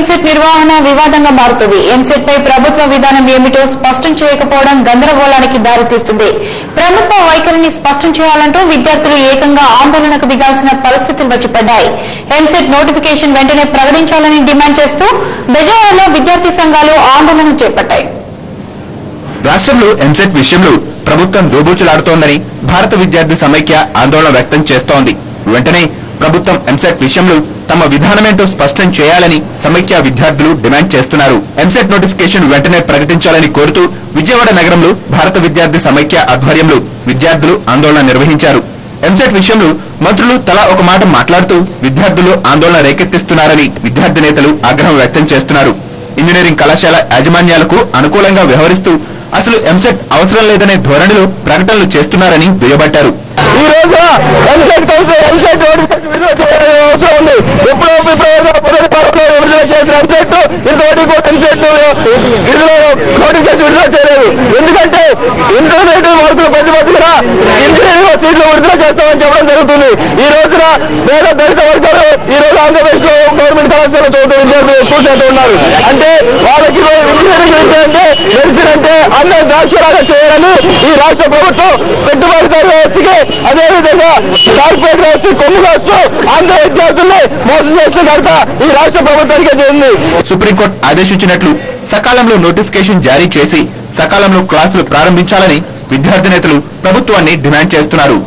ఎంసెట్ నిర్వహణ వివాదంగా మారుతుంది. ఎంసెట్ పై ప్రభుత్వ విధానం ఏమిటో స్పష్టం చేయకపోవడం గందరగోళానికి దారితీస్తుంది. ప్రభుత్వ వైఖరిని స్పష్టం చేయాలంటూ విద్యార్థులు ఏకంగా ఆందోళనకు దిగాల్సిన పరిస్థితులు వచ్చి పడ్డాయి. ఎంసెట్ నోటిఫికేషన్ వెంటనే ప్రకటించాలని డిమాండ్ చేస్తూ బెజవాడలో విద్యార్థి సంఘాలు ఆందోళన చేపట్టాయి. రాష్ట్రంలో ఎంసెట్ విషయంలో ప్రభుత్వం దోబూచులాడుతోందని భారత విద్యార్థి సమైక్య ఆందోళన వ్యక్తం చేస్తోంది. వెంటనే ప్రభుత్వం ఎంసెట్ విషయంలో తమ విధానమేంటో స్పష్టం చేయాలని సమైక్య విద్యార్థులు డిమాండ్ చేస్తున్నారు. ఎంసెట్ నోటిఫికేషన్ వెంటనే ప్రకటించాలని కోరుతూ విజయవాడ నగరంలో భారత విద్యార్థి సమైక్య ఆధ్వర్యంలో విద్యార్థులు ఆందోళన నిర్వహించారు. ఎంసెట్ విషయంలో మంత్రులు తలా ఒక మాట మాట్లాడుతూ విద్యార్థులు ఆందోళన రేకెత్తిస్తున్నారని విద్యార్థి నేతలు ఆగ్రహం వ్యక్తం చేస్తున్నారు. ఇంజనీరింగ్ కళాశాల యాజమాన్యాలకు అనుకూలంగా వ్యవహరిస్తూ అసలు ఎంసెట్ అవసరం లేదనే ధోరణిలో ప్రకటనలు చేస్తున్నారని దుయ్యబట్టారు. ఈ రోజు ఎంసెట్ కోసం ఎంసెట్ అవసరం ఉంది. ఎప్పుడో విడుదల చేసిన ఎంసెట్ ఇంతవరకు కూడా ఎంసెట్ నోటిఫికేషన్ విడుదల చేయలేదు. ఎందుకంటే ఇంటర్మీడియట్ మార్కులు ప్రతిపత్తిగా ఇంజనీరింగ్ సీట్లు విడుదల చేస్తామని చెప్పడం జరుగుతుంది. ఈ రోజున పేద దళిత వర్గాలు ఈ రోజు ఆంధ్రప్రదేశ్ లో గవర్నమెంట్ కళాశాల చదువుతున్న విద్యార్థులు ఎక్కువ శాతం ఉన్నారు. అంటే వాళ్ళకి ఇంజనీరింగ్ విద్య అంటే మెడిసిన్ అంటే అందరూ ద్రాక్షలాగా చేయాలని ఈ రాష్ట్ర ప్రభుత్వం పెట్టుబడిదారు వ్యవస్థకి అదేవిధంగా కార్పొరేట్ వ్యవస్థ కొమ్ము కాస్తూ ఆంధ్ర విద్యార్థుల్ని మోసం చేస్తున్న ఘనత ఈ రాష్ట్ర ప్రభుత్వానికే చెందింది. సుప్రీంకోర్టు ఆదేశించినట్లు సకాలంలో నోటిఫికేషన్ జారీ చేసి సకాలంలో క్లాసులు ప్రారంభించాలని విద్యార్థి నేతలు ప్రభుత్వాన్ని డిమాండ్ చేస్తున్నారు.